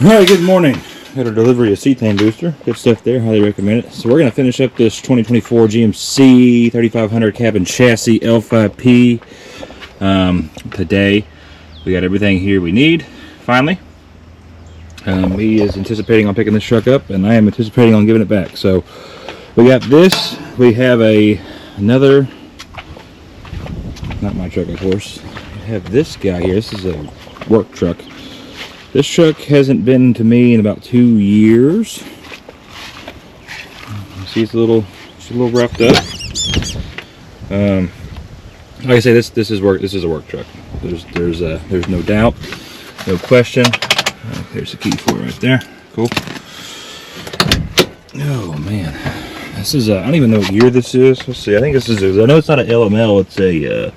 Alright, good morning. Got a delivery of cetane booster. Good stuff there. Highly recommend it. So we're going to finish up this 2024 GMC 3500 cabin chassis L5P today. We got everything here we need, finally. He is anticipating on picking this truck up, and I am anticipating on giving it back. So we got this. We have another, not my truck, of course. We have this guy here. This is a work truck. This truck hasn't been to me in about 2 years. See, it's a little roughed up. Like I say, this is work. This is a work truck. There's no doubt, no question. There's the key for it right there. Cool. Oh man, this is I don't even know what year this is. Let's see. I think this is. I know it's not an LML. It's a. I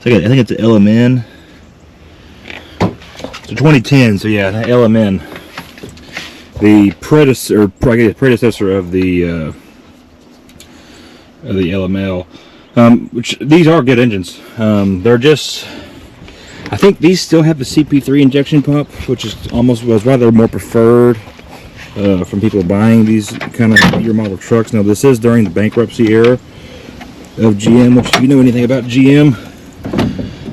think it's an LMN. It's a 2010. So yeah, an LMN. The predecessor of the LML. Which these are good engines. They're just. I think these still have the CP3 injection pump, which is was rather more preferred from people buying these kind of year model trucks. Now this is during the bankruptcy era of GM, which if you know anything about GM,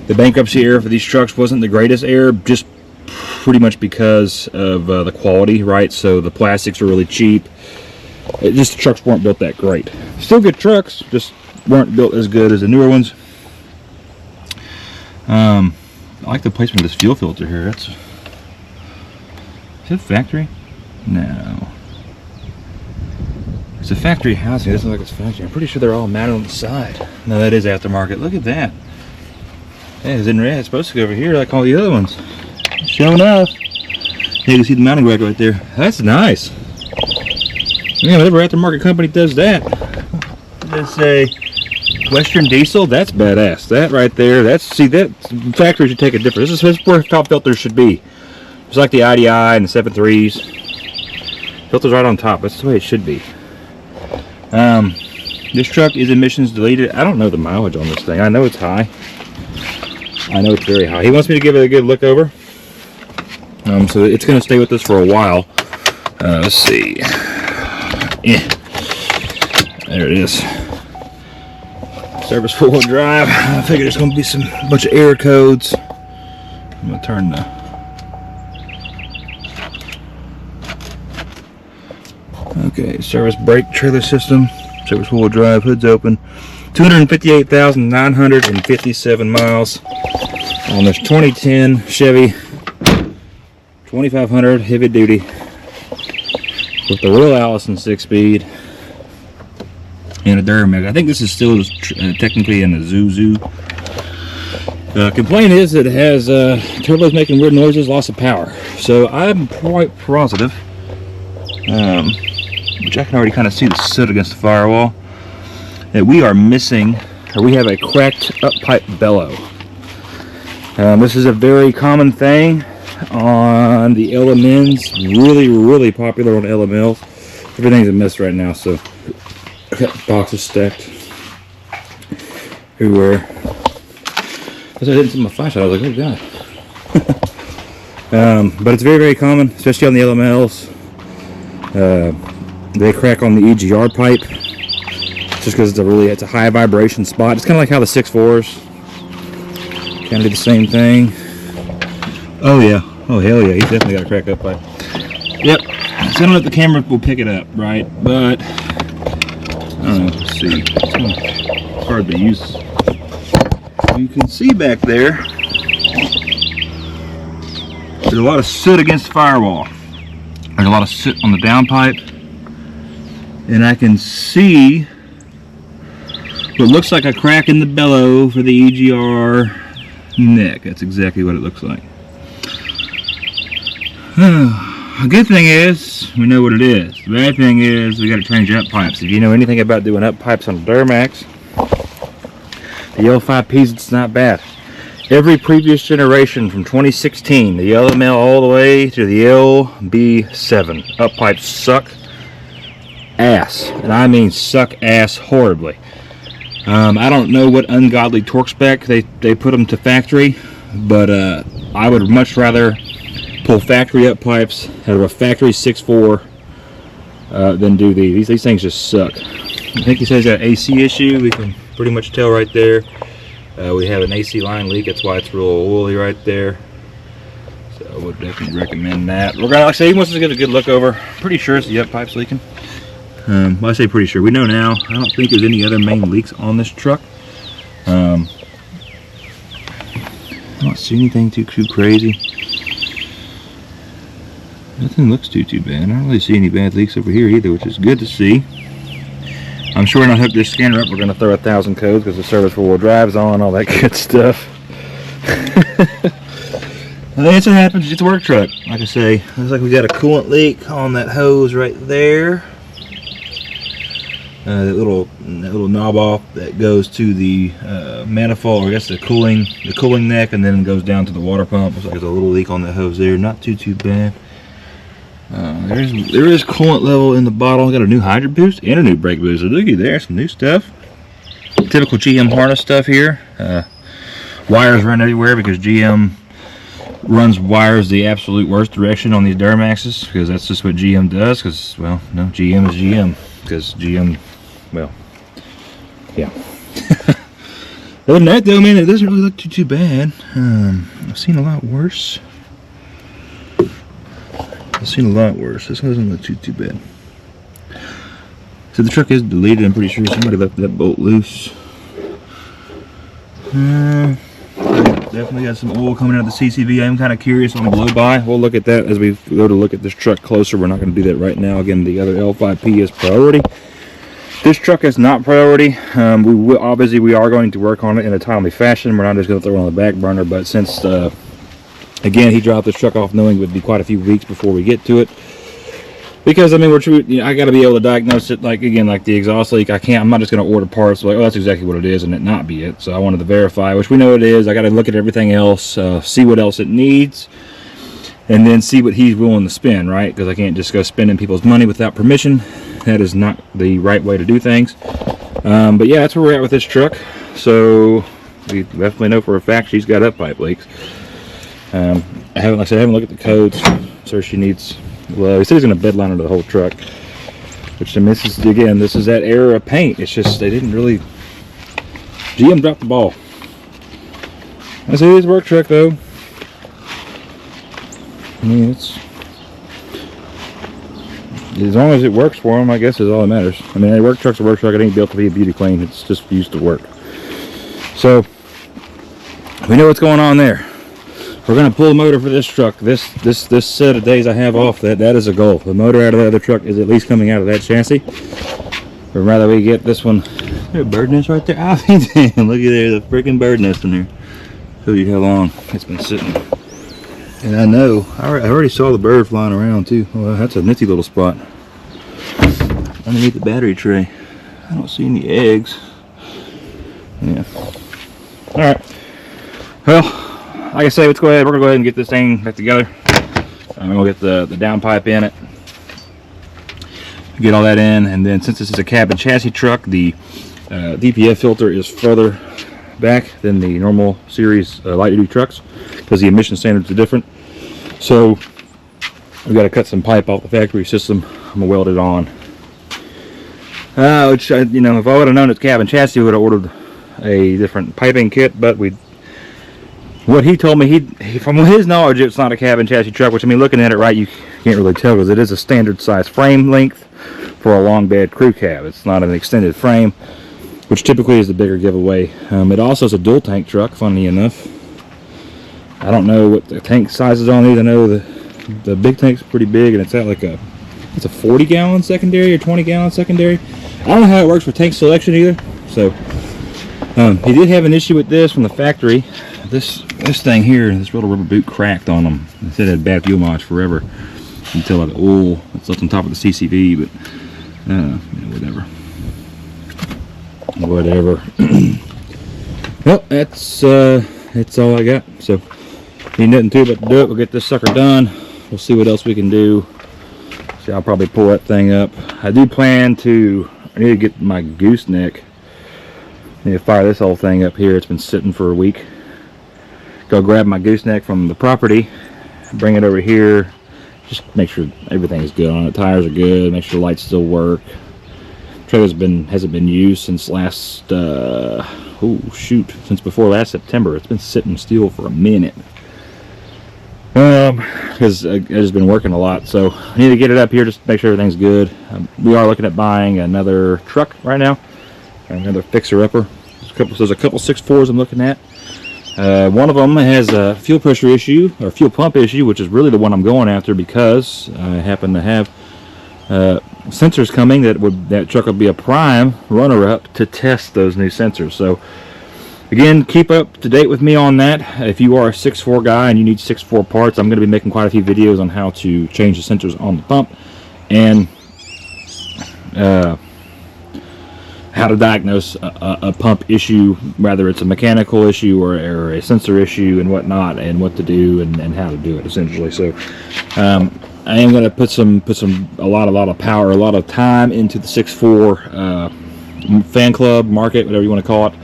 the bankruptcy era for these trucks wasn't the greatest era, just pretty much because of the quality, right? So the plastics are really cheap. The trucks weren't built that great. Still good trucks, just weren't built as good as the newer ones. I like the placement of this fuel filter here. Is it factory? No. It's a factory housing. It doesn't look like it's factory. I'm pretty sure they're all mounted on the side. No, that is aftermarket. Look at that. That is in red. It's supposed to go over here like all the other ones. Sure enough. You can see the mounting rack right there. That's nice. Yeah, whatever aftermarket company does that. Let's say Western Diesel, that's badass. That right there, that factory should take a different. This is where top filters should be. It's like the IDI and the 7.3s. Filters right on top. That's the way it should be. This truck is emissions deleted. I don't know the mileage on this thing. I know it's high. I know it's very high. He wants me to give it a good look over. So it's going to stay with us for a while. Let's see. Yeah. There it is. Service 4-wheel drive. I figured there's going to be a bunch of error codes. I'm going to turn the service brake trailer system. Service 4-wheel drive. Hood's open. 258,957 miles on this 2010 Chevy 2500 heavy duty with the Will Allison 6-speed. And a Duramax. I think this is still technically in a Zuzu. The complaint is that it has turbos making weird noises, loss of power. So I'm quite positive, which I can already kind of see the soot against the firewall, that we are missing, or we have a cracked up-pipe bellow. This is a very common thing on the LMNs. Really popular on LMLs. Everything's a mess right now, so. I got boxes stacked everywhere. As I didn't see my flashlight, I was like, oh god. But it's very common, especially on the LMLs. They crack on the EGR pipe just because it's a high vibration spot. It's kind of like how the 6.4s kind of do the same thing. Oh yeah, oh hell yeah, he's definitely got a cracked up pipe. Yep. So I don't know if the camera will pick it up, right? But I don't know, let's see. It's hard to use. You can see back there, there's a lot of soot against the firewall. There's a lot of soot on the downpipe. And I can see what looks like a crack in the bellow for the EGR neck. That's exactly what it looks like. The good thing is, we know what it is. The bad thing is, we got to change up pipes. If you know anything about doing up pipes on a Duramax, the L5Ps, it's not bad. Every previous generation from 2016, the LML all the way to the LB7, up pipes suck ass. And I mean suck ass horribly. I don't know what ungodly torque spec they put them to factory, but I would much rather pull factory up pipes out of a factory 6.4 than do these. These things just suck. I think he says that AC issue. We can pretty much tell right there. We have an AC line leak. That's why it's real oily right there. So I would definitely recommend that. We're gonna, like I say, he wants us to get a good look over. Pretty sure it's the up pipe's leaking. Well, I say pretty sure. We know now. I don't think there's any other main leaks on this truck. I don't see anything too crazy. Nothing looks too bad. I don't really see any bad leaks over here either, which is good to see. I'm sure when I hook this scanner up, we're going to throw 1,000 codes because the service four-wheel drive's on, all that good stuff. That's what happens. It's a work truck. Like I say, looks like we got a coolant leak on that hose right there. That little knob off that goes to the manifold, or I guess the cooling neck, and then goes down to the water pump. Looks like there's a little leak on that hose there. Not too bad. There is coolant level in the bottle. Got a new hydrant boost and a new brake booster. Looky there, some new stuff. Typical GM harness stuff here. Wires run everywhere because GM runs wires the absolute worst direction on these Duramaxes, because that's just what GM does. Because, well, no, GM is GM. Because GM, well, yeah. Other than that, though, man, it doesn't really look too bad. I've seen a lot worse. This doesn't look too bad. So the truck is deleted. I'm pretty sure somebody left that bolt loose. Definitely got some oil coming out of the CCV. I'm kind of curious on the blow by. We'll look at that as we go to look at this truck closer. We're not going to do that right now. Again, the other L5P is priority. This truck is not priority. Obviously we are going to work on it in a timely fashion. We're not just going to throw it on the back burner, but since again, he dropped this truck off knowing it would be quite a few weeks before we get to it. Because, I mean, I got to be able to diagnose it, like, again, like the exhaust leak. I'm not just going to order parts, like, oh, that's exactly what it is, and it not be it. So I wanted to verify, which we know it is. I got to look at everything else, see what else it needs, and then see what he's willing to spend, right? Because I can't just go spending people's money without permission. That is not the right way to do things. But yeah, that's where we're at with this truck. So we definitely know for a fact she's got up pipe leaks. I haven't looked at the codes, so she needs. Well, he said he's going to bedline under the whole truck, which, I mean, this is that era of paint. It's just they didn't really. GM dropped the ball. I say it's a work truck though. I mean, it's as long as it works for them, I guess, is all that matters. I mean, a work truck's a work truck. It ain't built to be a beauty queen. It's just used to work. So we know what's going on there. We're going to pull the motor for this truck. This set of days I have off, that is a goal. The motor out of the other truck is at least coming out of that chassis. Or rather, we get this one. There's a bird nest right there. Oh, damn, look at there, the freaking bird nest in there. Show you how long it's been sitting. And I know, I already saw the bird flying around too. Well, that's a nifty little spot. Underneath the battery tray. I don't see any eggs. Yeah. Alright. Well, like I say, let's go ahead. We're going to go ahead and get this thing back together. I'm going to get the downpipe in it. Get all that in. And then since this is a cab and chassis truck, the DPF filter is further back than the normal series light duty trucks because the emission standards are different. So we've got to cut some pipe off the factory system. I'm going to weld it on. Which, you know, if I would have known it's cab and chassis, we would have ordered a different piping kit, but what he told me, from his knowledge, it's not a cab and chassis truck, which, I mean, looking at it right, you can't really tell because it is a standard size frame length for a long bed crew cab. It's not an extended frame, which typically is the bigger giveaway. It also is a dual tank truck, funny enough. I don't know what the tank size is on these. I know the big tank's pretty big, and it's at like it's a 40-gallon secondary or 20-gallon secondary. I don't know how it works for tank selection either. So he did have an issue with this from the factory. This thing here, this little rubber boot cracked on them. It said it had bad fuel mileage forever until the oil that's left on top of the CCV, but whatever. Well, that's all I got. So need nothing to it but to do it. We'll get this sucker done. We'll see what else we can do. See, I'll probably pull that thing up. I do plan to. I need to get my gooseneck. I need to fire this whole thing up here. It's been sitting for a week. Go grab my gooseneck from the property. bring it over here, just make sure everything's good on it. Tires are good, make sure the lights still work. Trailer's hasn't been used since last since before last September. It's been sitting still for a minute because I've just been working a lot, so I need to get it up here just to make sure everything's good. We are looking at buying another truck right now, another fixer-upper. There's a couple 6.4s I'm looking at. One of them has a fuel pressure issue, or fuel pump issue, which is really the one I'm going after because I happen to have sensors coming that truck will be a prime runner-up to test those new sensors. So again, keep up to date with me on that. If you are a 6.4 guy and you need 6.4 parts, I'm going to be making quite a few videos on how to change the sensors on the pump and how to diagnose a pump issue, whether it's a mechanical issue or a sensor issue and whatnot, and what to do and how to do it essentially. So I am going to put a lot of power, a lot of time into the 6.4 fan club market, whatever you want to call it.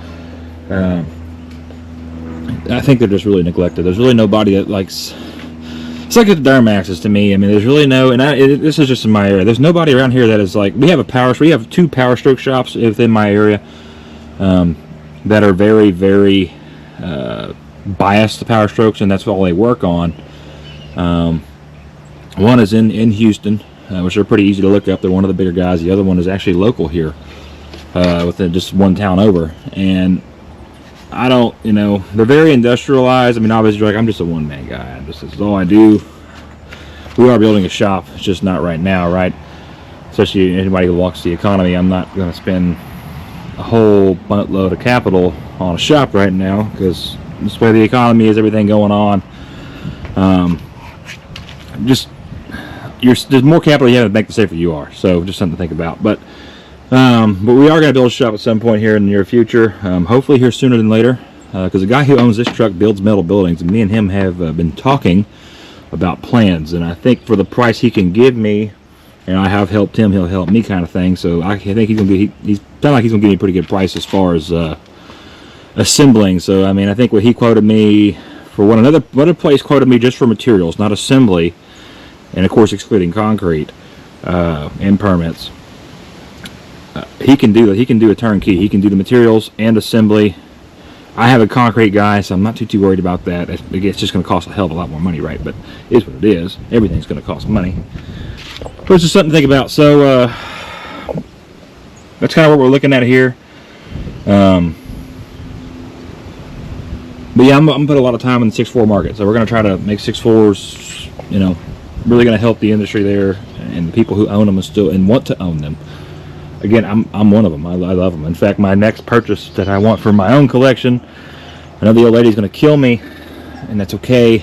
I think they're just really neglected. There's really nobody that likes. It's like the Duramaxes to me. I mean, there's really no, and this is just in my area. There's nobody around here that is like. We have we have 2 power stroke shops within my area that are very, very biased to power strokes, and that's all they work on. One is in Houston, which are pretty easy to look up. They're one of the bigger guys. The other one is actually local here, within just one town over. And I don't, they're very industrialized. I mean, obviously, like, I'm just a one-man guy. This is all I do. We are building a shop. It's just not right now, right? Especially anybody who walks the economy. I'm not going to spend a whole buttload of capital on a shop right now because this way the economy is, everything going on. There's more capital you have to make, the safer you are. So just something to think about. But we are going to build a shop at some point here in the near future. Hopefully here sooner than later. Because the guy who owns this truck builds metal buildings, and me and him have been talking about plans. And I think for the price he can give me, and I have helped him, he'll help me, kind of thing. So I think he's sounded like he's going to give me a pretty good price as far as assembling. So I mean, I think what he quoted me for another place quoted me just for materials, not assembly, and of course excluding concrete and permits. He can do that. He can do a turnkey. He can do the materials and assembly. I have a concrete guy, so I'm not too worried about that. It's just going to cost a hell of a lot more money, right? But it is what it is. Everything's going to cost money. But it's just something to think about. So that's kind of what we're looking at here. But yeah, I'm going to put a lot of time in the 6.4 market. So we're going to try to make 6.4s, really going to help the industry there and the people who own them and want to own them. Again, I'm one of them. I love them. In fact, my next purchase that I want for my own collection, I know the old lady's going to kill me, and that's okay.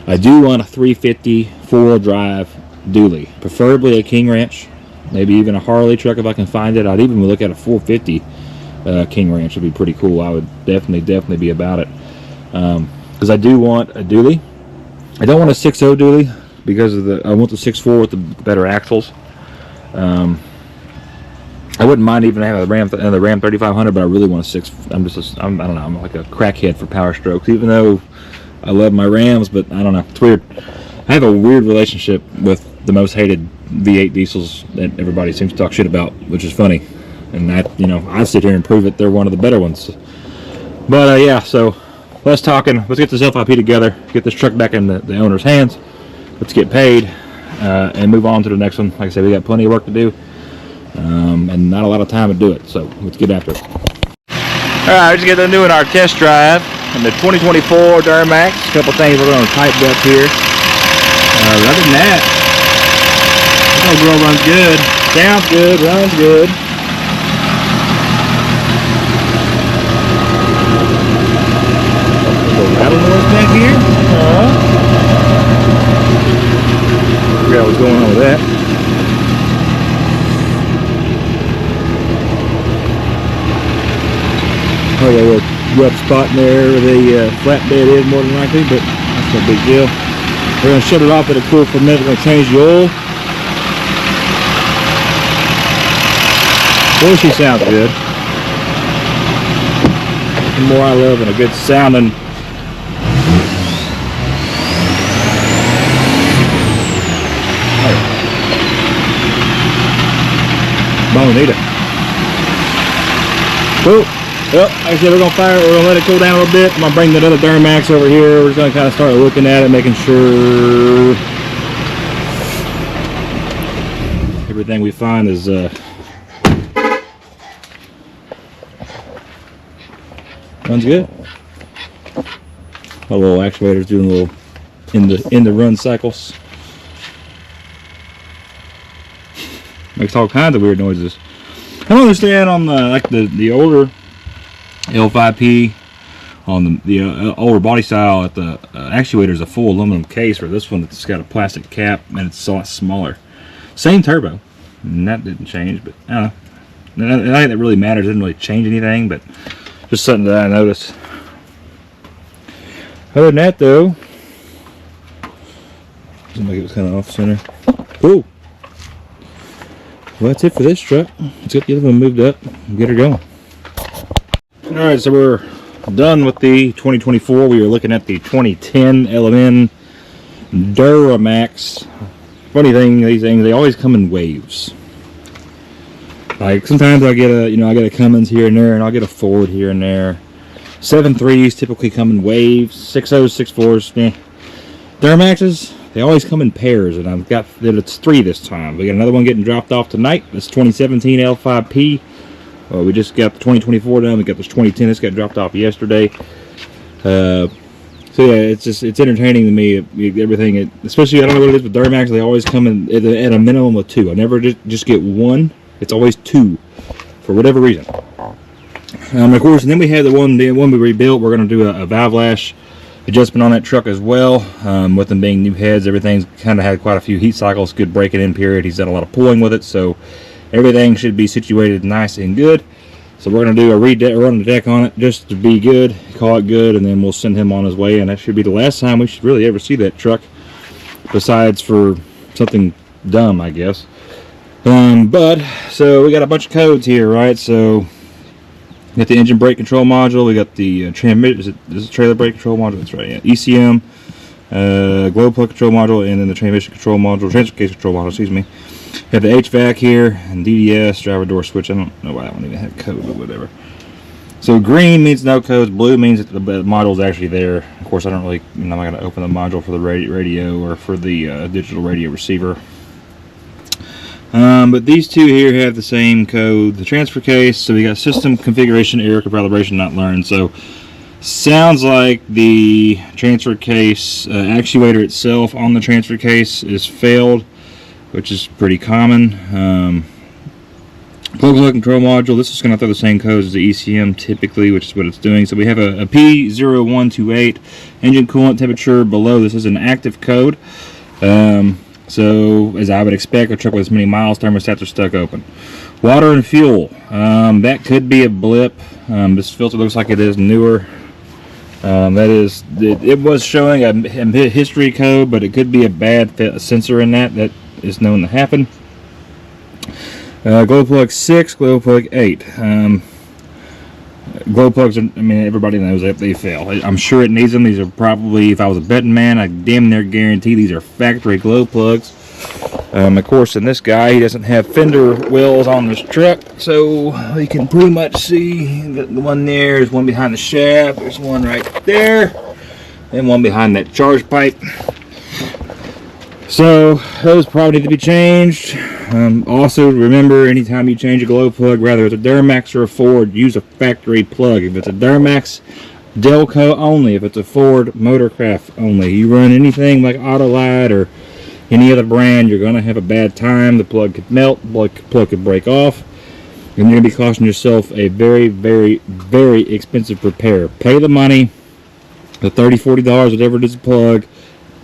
I do want a 350 4-wheel drive dually, preferably a King Ranch, maybe even a Harley truck if I can find it. I'd even look at a 450 King Ranch. Would be pretty cool. I would definitely be about it, because I do want a dually. I don't want a 6.0 dually because I want the 6.4 with the better axles. I wouldn't mind even having the Ram 3500, but I really want a 6. I don't know. I'm like a crackhead for power strokes, even though I love my Rams. But I don't know. It's weird. I have a weird relationship with the most hated V8 diesels that everybody seems to talk shit about, which is funny. And I sit here and prove it. They're one of the better ones. But yeah. So less talking. Let's get this FIP together. Get this truck back in the owner's hands. Let's get paid and move on to the next one. Like I said, we got plenty of work to do. And not a lot of time to do it, so let's get after it. Alright, we're just getting doing our test drive in the 2024 Duramax. A couple things we're going to tighten up here. Other than that, the old girl runs good, sounds good, runs good. A little rattle noise back here. Forgot what's going on with that. Oh yeah, we'll rough spot in there where the flatbed is more than likely, but that's no big deal. We're going to shut it off, let it cool for a minute. We're going to change the oil. Boy, she sounds good. The more I love and a good sounding bonita. Cool. Well, like I said, we're gonna let it cool down a little bit. I'm gonna bring that other Duramax over here. We're just gonna kind of start looking at it, making sure everything we find is runs good. My little actuator's doing a little in the run cycles. Makes all kinds of weird noises. I don't understand on the older L5P, on the older body style, that the actuator is a full aluminum case, where this one it's got a plastic cap and it's a lot smaller. Same turbo, and that didn't change, but I don't know. I think that really matters. It didn't really change anything, but just something that I noticed. Other than that, though, seemed like it was kind of off center. Cool. Well, that's it for this truck. Let's get the other one moved up and get her going. Alright, so we're done with the 2024. We were looking at the 2010 LMN Duramax. Funny thing, these things, they always come in waves. Like, sometimes I get a Cummins here and there, and I'll get a Ford here and there. 7.3s typically come in waves. 6.0s, 6.4s, Duramaxes, they always come in pairs, and I've got that it's 3 this time. We got another one getting dropped off tonight. This 2017 L5P. We just got the 2024 done. We got this 2010. This got dropped off yesterday. So yeah, it's entertaining to me. Everything, especially, I don't know what it is with Duramax. They always come in at a minimum of 2. I never just get 1. It's always 2 for whatever reason. Of course, and then we had the one we rebuilt. We're going to do a valve lash adjustment on that truck as well. With them being new heads, everything's kind of had quite a few heat cycles, good break-it in period. He's done a lot of pulling with it, so everything should be situated nice and good. So we're going to do a run the deck on it just to be good, call it good, and then we'll send him on his way. And that should be the last time we should really ever see that truck, besides for something dumb, I guess. But so we got a bunch of codes here, right? So we got the engine brake control module. We got the transmission. This is trailer brake control module. That's right. Yeah. ECM, glow plug control module, and then the transmission control module, transfer case control module. Excuse me. We have the HVAC here and DDS, driver door switch. I don't know why that one even had code, but whatever. So green means no codes. Blue means that the module is actually there. Of course, I don't really. I'm not going to open the module for the radio or for the digital radio receiver. But these two here have the same code. The transfer case, so we got system configuration error, calibration not learned. So sounds like the transfer case actuator itself on the transfer case is failed, which is pretty common. Plug control module, this is going to throw the same code as the ECM typically, which is what it's doing. So we have a P0128 engine coolant temperature below. This is an active code. So, as I would expect, a truck with this many miles, thermostats are stuck open. Water and fuel. That could be a blip. This filter looks like it is newer. It was showing a history code, but it could be a bad sensor in that is known to happen. Glow plug 6, glow plug 8. Glow plugs, everybody knows that they fail. I'm sure it needs them. These are probably, if I was a betting man, I damn near guarantee these are factory glow plugs. Of course, in this guy, he doesn't have fender wells on this truck, so you can pretty much see the one there. There's one behind the shaft. There's one right there, and one behind that charge pipe. So those probably need to be changed. Also, remember, anytime you change a glow plug, whether it's a Duramax or a Ford, use a factory plug. If it's a Duramax, Delco only. If it's a Ford, Motorcraft only. You run anything like Autolite or any other brand, you're going to have a bad time. The plug could melt, the plug could break off, and you're going to be costing yourself a very, very, very expensive repair. Pay the money, the $30, $40, whatever it is, a plug.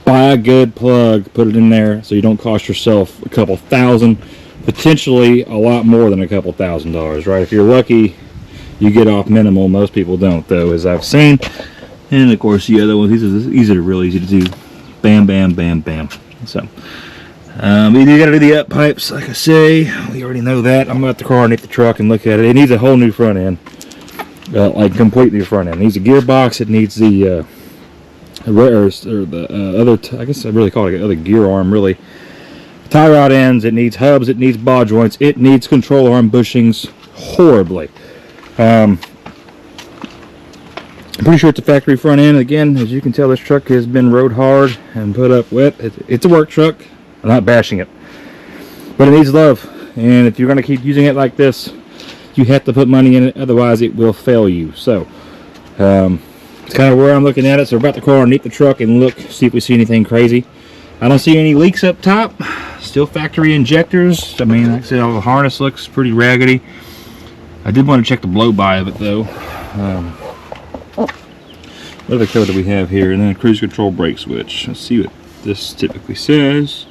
Buy a good plug, put it in there so you don't cost yourself a couple $1,000, potentially a lot more than a couple $1,000, right? If you're lucky, you get off minimal. Most people don't, though, as I've seen. And of course, the other ones, these are really easy to do. Bam, bam, bam, bam. So, you do got to do the up pipes, like I say. We already know that. I'm going to have to crawl underneath the truck and look at it. It needs a whole new front end, like complete new front end. It needs a gearbox. It needs the other, I guess I really call it the other gear arm, really. tie rod ends, it needs hubs, it needs ball joints, it needs control arm bushings horribly. I'm pretty sure it's a factory front end. Again, as you can tell, this truck has been rode hard and put up with. It's a work truck. I'm not bashing it, but it needs love. And if you're going to keep using it like this, you have to put money in it, otherwise it will fail you. So it's kind of where I'm looking at it. So we're about to crawl underneath the truck and look, see if we see anything crazy. I don't see any leaks up top. Still factory injectors. I mean, like I said, all the harness looks pretty raggedy. I did want to check the blow-by of it though. What other code do we have here? And then a cruise control brake switch. Let's see what this typically says.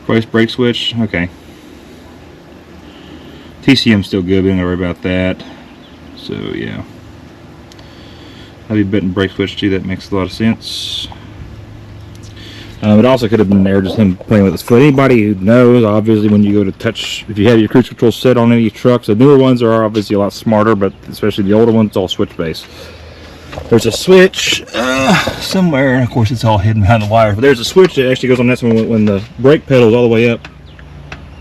Price brake switch. Okay. TCM's still good. We don't worry about that. So yeah. Heavy button brake switch too. That makes a lot of sense. It also could have been there, just him playing with his foot. Anybody who knows, obviously, when you go to touch, if you have your cruise control set on any trucks, the newer ones are obviously a lot smarter, but especially the older ones, it's all switch based. There's a switch somewhere, and of course, it's all hidden behind the wires. But there's a switch that actually goes on this one when the brake pedal is all the way up.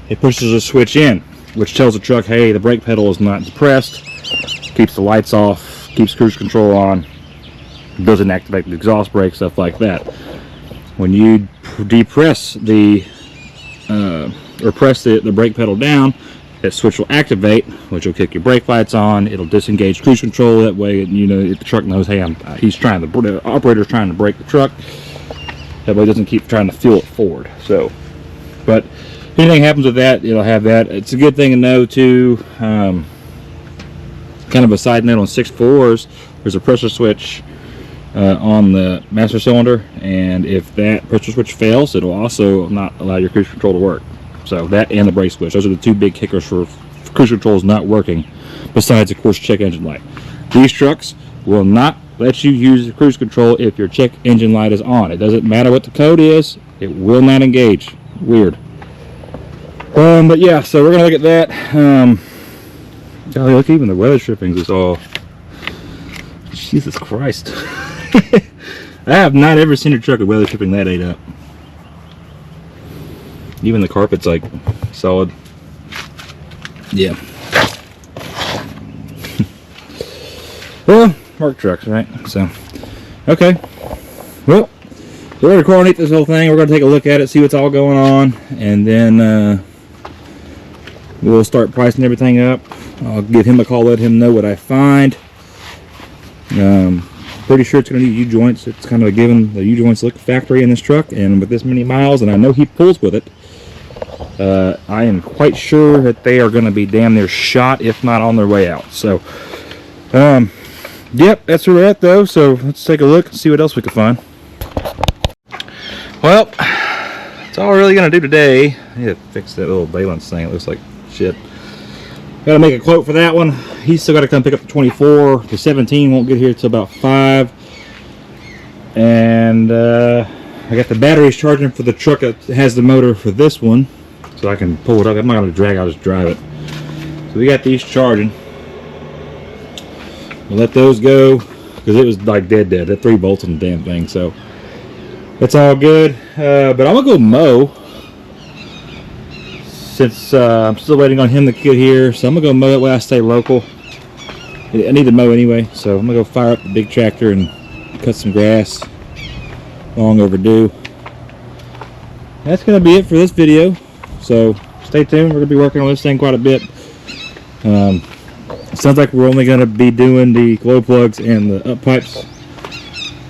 It pushes a switch in, which tells the truck, hey, the brake pedal is not depressed, keeps the lights off, keeps cruise control on, doesn't activate the exhaust brake, stuff like that. When you depress the or press the brake pedal down, that switch will activate, which will kick your brake lights on. It'll disengage cruise control. That way, you know, if the truck knows, hey, the operator's trying to brake the truck. That way, it doesn't keep trying to fuel it forward. So, but if anything happens with that, it'll have that. It's a good thing to know too. Kind of a side note on 6.4s, there's a pressure switch on the master cylinder, and if that pressure switch fails, it'll also not allow your cruise control to work. So that and the brake switch, those are the two big kickers for cruise controls not working, besides of course check engine light. These trucks will not let you use the cruise control if your check engine light is on. It doesn't matter what the code is, it will not engage. Weird. But yeah, so we're gonna look at that. Golly, look, even the weather strippings is all, Jesus Christ. I have not ever seen a truck with weather stripping that ate up. Even the carpet's like solid. Yeah. Well, work trucks, right? So, okay. Well, we're going to coordinate this whole thing. We're going to take a look at it, see what's all going on, and then we'll start pricing everything up. I'll give him a call, let him know what I find. Pretty sure it's going to need U-joints. It's kind of a given. The U-joints look factory in this truck, and with this many miles, and I know he pulls with it, I am quite sure that they are going to be damn near shot, if not on their way out. So, yep, that's where we're at though. So let's take a look and see what else we can find. Well, that's all we're really going to do today. I need to fix that little valence thing. It looks like shit. Got to make a quote for that one. He's still got to come pick up the 24. The 17 won't get here till about 5. And I got the batteries charging for the truck that has the motor for this one, so I can pull it up. I'm not going to drag, I'll just drive it. So we got these charging. We'll let those go, because it was like dead. There 3 bolts on the damn thing, so that's all good. But I'm going to go mow, since I'm still waiting on him to get here. So I'm going to go mow, that way I stay local. I need to mow anyway, so I'm going to go fire up the big tractor and cut some grass. Long overdue. That's going to be it for this video. So stay tuned. We're going to be working on this thing quite a bit. It sounds like we're only going to be doing the glow plugs and the up pipes.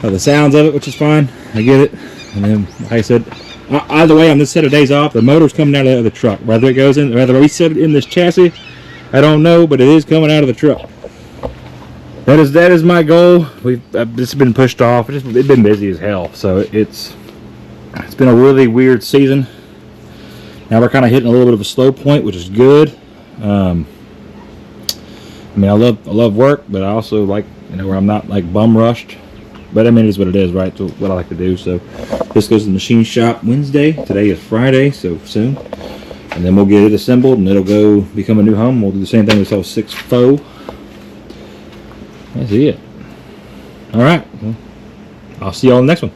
The sounds of it, which is fine. I get it. And then, like I said, either way, on this set of days off, the motor's coming out of the truck. Whether it goes in, whether we set it in this chassis, I don't know, but it is coming out of the truck. That is my goal. It's been pushed off. It's been busy as hell. So it's been a really weird season. Now we're kind of hitting a little bit of a slow point, which is good. I mean, I love work, but I also like, you know, where I'm not like bum rushed. But I mean, it is what it is, right? It's what I like to do. So this goes to the machine shop Wednesday. Today is Friday, so soon. And then we'll get it assembled, and it'll go become a new home. We'll do the same thing with 6.4. That's it. All right. Well, I'll see y'all in the next one.